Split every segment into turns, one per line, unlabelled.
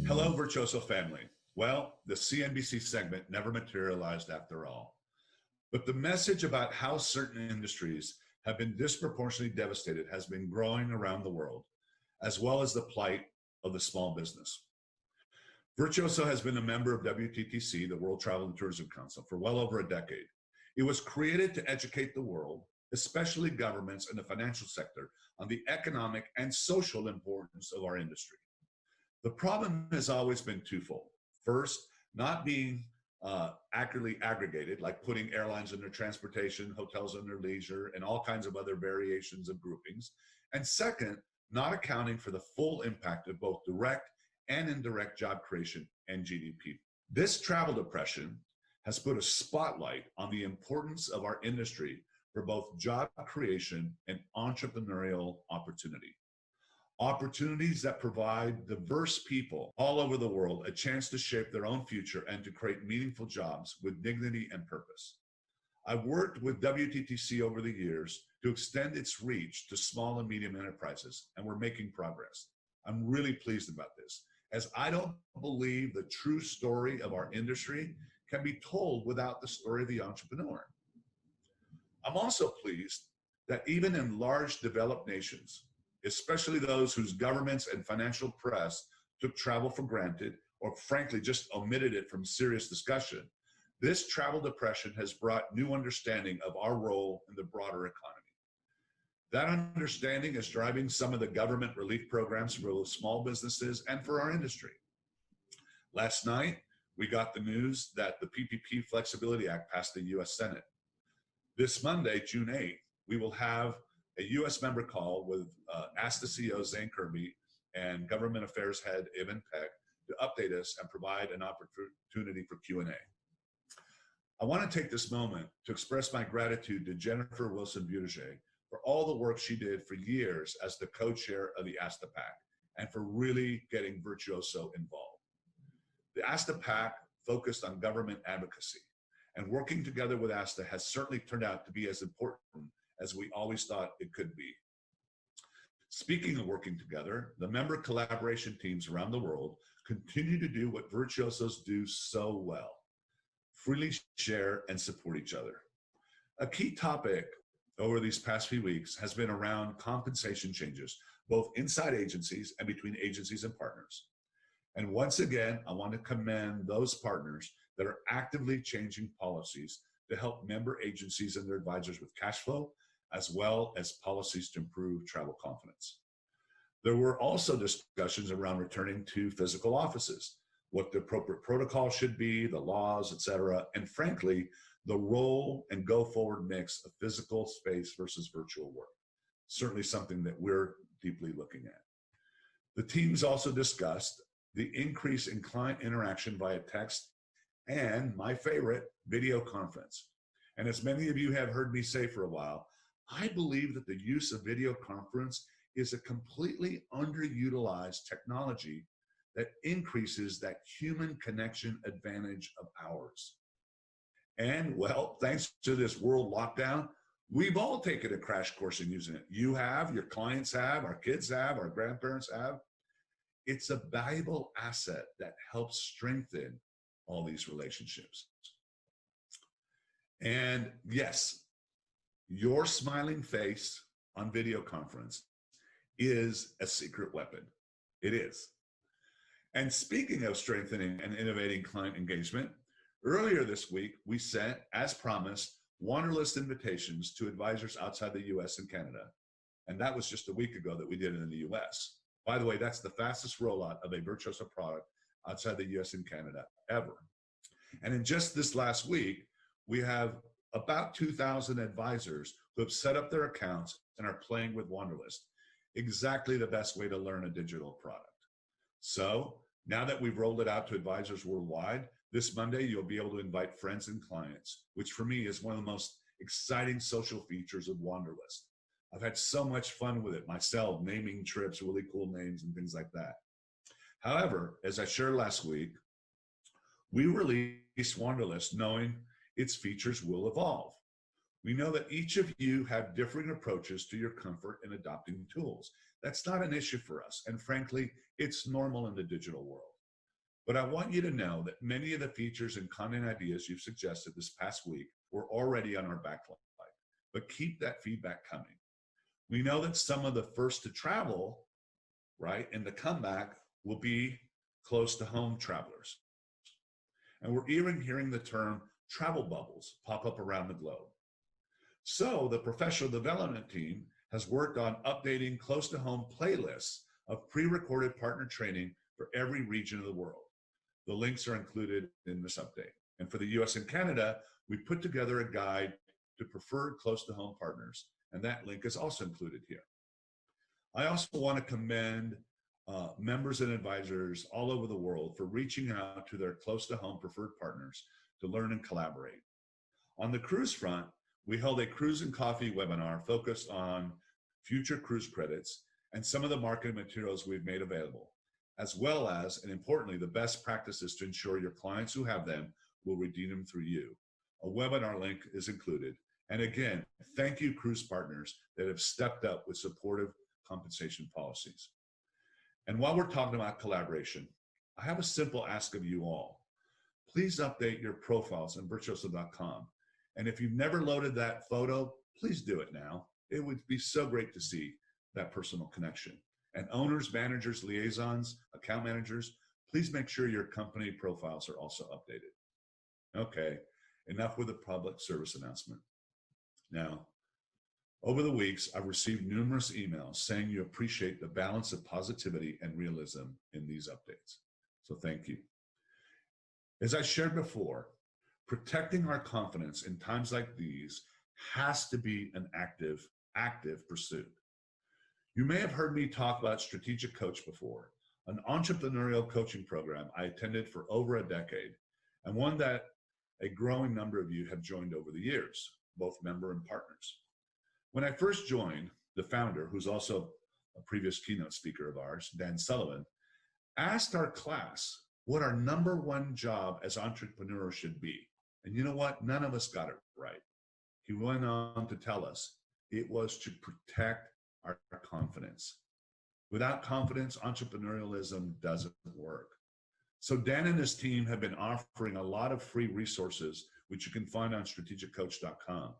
Hello, Virtuoso family. Well, the CNBC segment never materialized after all. But the message about how certain industries have been disproportionately devastated has been growing around the world, as well as the plight of the small business. Virtuoso has been a member of WTTC, the World Travel and Tourism Council, for well over a decade. It was created to educate the world, especially governments and the financial sector, on the economic and social importance of our industry. The problem has always been twofold. First, not being accurately aggregated, like putting airlines under transportation, hotels under leisure, and all kinds of other variations of groupings. And second, not accounting for the full impact of both direct and indirect job creation and GDP. This travel depression has put a spotlight on the importance of our industry for both job creation and entrepreneurial opportunity. Opportunities that provide diverse people all over the world a chance to shape their own future and to create meaningful jobs with dignity and purpose. I've worked with WTTC over the years to extend its reach to small and medium enterprises, and we're making progress. I'm really pleased about this, as I don't believe the true story of our industry can be told without the story of the entrepreneur. I'm also pleased that even in large developed nations, especially those whose governments and financial press took travel for granted or frankly just omitted it from serious discussion, this travel depression has brought new understanding of our role in the broader economy. That understanding is driving some of the government relief programs for small businesses and for our industry. Last night, we got the news that the PPP Flexibility Act passed the U.S. Senate. This Monday, June 8th, we will have a U.S. member call with ASTA CEO Zane Kirby and Government Affairs Head Evan Peck to update us and provide an opportunity for Q&A. I want to take this moment to express my gratitude to Jennifer Wilson-Buttigieg for all the work she did for years as the co-chair of the ASTA PAC and for really getting Virtuoso involved. The ASTA PAC focused on government advocacy, and working together with ASTA has certainly turned out to be as important as we always thought it could be. Speaking of working together, the member collaboration teams around the world continue to do what Virtuosos do so well: freely share and support each other. A key topic over these past few weeks has been around compensation changes, both inside agencies and between agencies and partners. And once again, I want to commend those partners that are actively changing policies to help member agencies and their advisors with cash flow, as well as policies to improve travel confidence. There were also discussions around returning to physical offices, what the appropriate protocol should be, the laws, et cetera, and frankly, the role and go-forward mix of physical space versus virtual work. Certainly something that we're deeply looking at. The teams also discussed the increase in client interaction via text and, my favorite, video conference. And as many of you have heard me say for a while, I believe that the use of video conference is a completely underutilized technology that increases that human connection advantage of ours. And well, thanks to this world lockdown, we've all taken a crash course in using it. You have, your clients have, our kids have, our grandparents have. It's a valuable asset that helps strengthen all these relationships. And yes, your smiling face on video conference is a secret weapon. It is. And speaking of strengthening and innovating client engagement, earlier this week, we sent, as promised, Wanderlust invitations to advisors outside the US and Canada. And that was just a week ago that we did it in the US. By the way, that's the fastest rollout of a Virtuoso product outside the US and Canada ever. And in just this last week, we have about 2,000 advisors who have set up their accounts and are playing with Wanderlust. Exactly the best way to learn a digital product. So now that we've rolled it out to advisors worldwide, this Monday you'll be able to invite friends and clients, which for me is one of the most exciting social features of Wanderlust. I've had so much fun with it myself, naming trips, really cool names and things like that. However, as I shared last week, we released Wanderlust knowing its features will evolve. We know that each of you have differing approaches to your comfort in adopting tools. That's not an issue for us. And frankly, it's normal in the digital world. But I want you to know that many of the features and content ideas you've suggested this past week were already on our backlog, but keep that feedback coming. We know that some of the first to travel, right, and the comeback will be close to home travelers. And we're even hearing the term travel bubbles pop up around the globe. So the professional development team has worked on updating close to home playlists of pre-recorded partner training for every region of the world. The links are included in this update. And for the US and Canada, we put together a guide to preferred close to home partners, and that link is also included here. I also want to commend members and advisors all over the world for reaching out to their close to home preferred partners to learn and collaborate. On the cruise front, we held a cruise and coffee webinar focused on future cruise credits and some of the marketing materials we've made available, as well as, and importantly, the best practices to ensure your clients who have them will redeem them through you. A webinar link is included. And again, thank you, cruise partners that have stepped up with supportive compensation policies. And while we're talking about collaboration, I have a simple ask of you all. Please update your profiles on virtuoso.com. And if you've never loaded that photo, please do it now. It would be so great to see that personal connection. And owners, managers, liaisons, account managers, please make sure your company profiles are also updated. Okay, enough with the public service announcement. Now, over the weeks, I've received numerous emails saying you appreciate the balance of positivity and realism in these updates. So thank you. As I shared before, protecting our confidence in times like these has to be an active pursuit. You may have heard me talk about Strategic Coach before, an entrepreneurial coaching program I attended for over a decade, and one that a growing number of you have joined over the years, both member and partners. When I first joined, the founder, who's also a previous keynote speaker of ours, Dan Sullivan, asked our class what our number one job as entrepreneurs should be. And you know what? None of us got it right. He went on to tell us it was to protect our confidence. Without confidence, entrepreneurialism doesn't work. So Dan and his team have been offering a lot of free resources, which you can find on strategiccoach.com.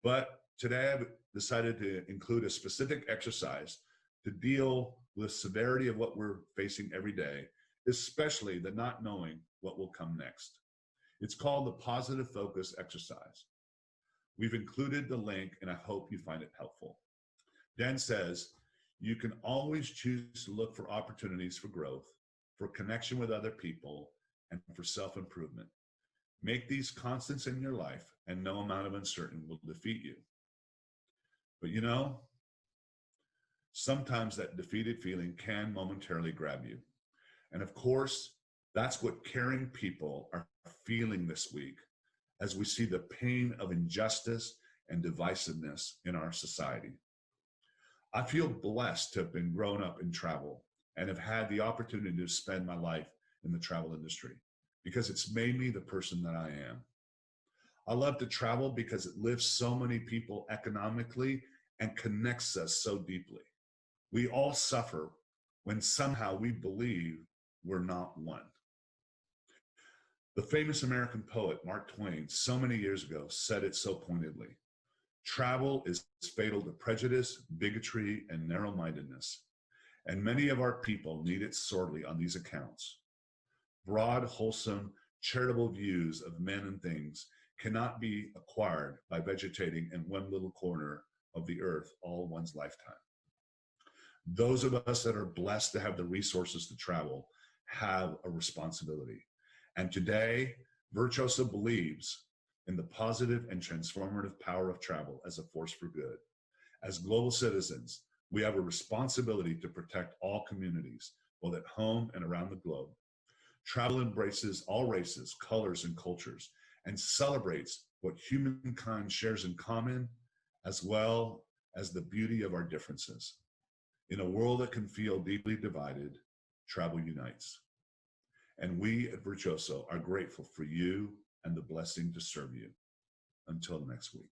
But today I've decided to include a specific exercise to deal with severity of what we're facing every day, especially the not knowing what will come next. It's called the Positive Focus Exercise. We've included the link and I hope you find it helpful. Dan says, you can always choose to look for opportunities for growth, for connection with other people, and for self-improvement. Make these constants in your life and no amount of uncertainty will defeat you. But you know, sometimes that defeated feeling can momentarily grab you. And of course, that's what caring people are feeling this week as we see the pain of injustice and divisiveness in our society. I feel blessed to have been grown up in travel and have had the opportunity to spend my life in the travel industry because it's made me the person that I am. I love to travel because it lifts so many people economically and connects us so deeply. We all suffer when somehow we believe we're not one. The famous American poet Mark Twain, so many years ago, said it so pointedly. Travel is fatal to prejudice, bigotry, and narrow-mindedness, and many of our people need it sorely on these accounts. Broad, wholesome, charitable views of men and things cannot be acquired by vegetating in one little corner of the earth all one's lifetime. Those of us that are blessed to have the resources to travel have a responsibility. And today, Virtuoso believes in the positive and transformative power of travel as a force for good. As global citizens, we have a responsibility to protect all communities, both at home and around the globe. Travel embraces all races, colors, and cultures, and celebrates what humankind shares in common, as well as the beauty of our differences. In a world that can feel deeply divided, travel unites. And we at Virtuoso are grateful for you and the blessing to serve you. Until next week.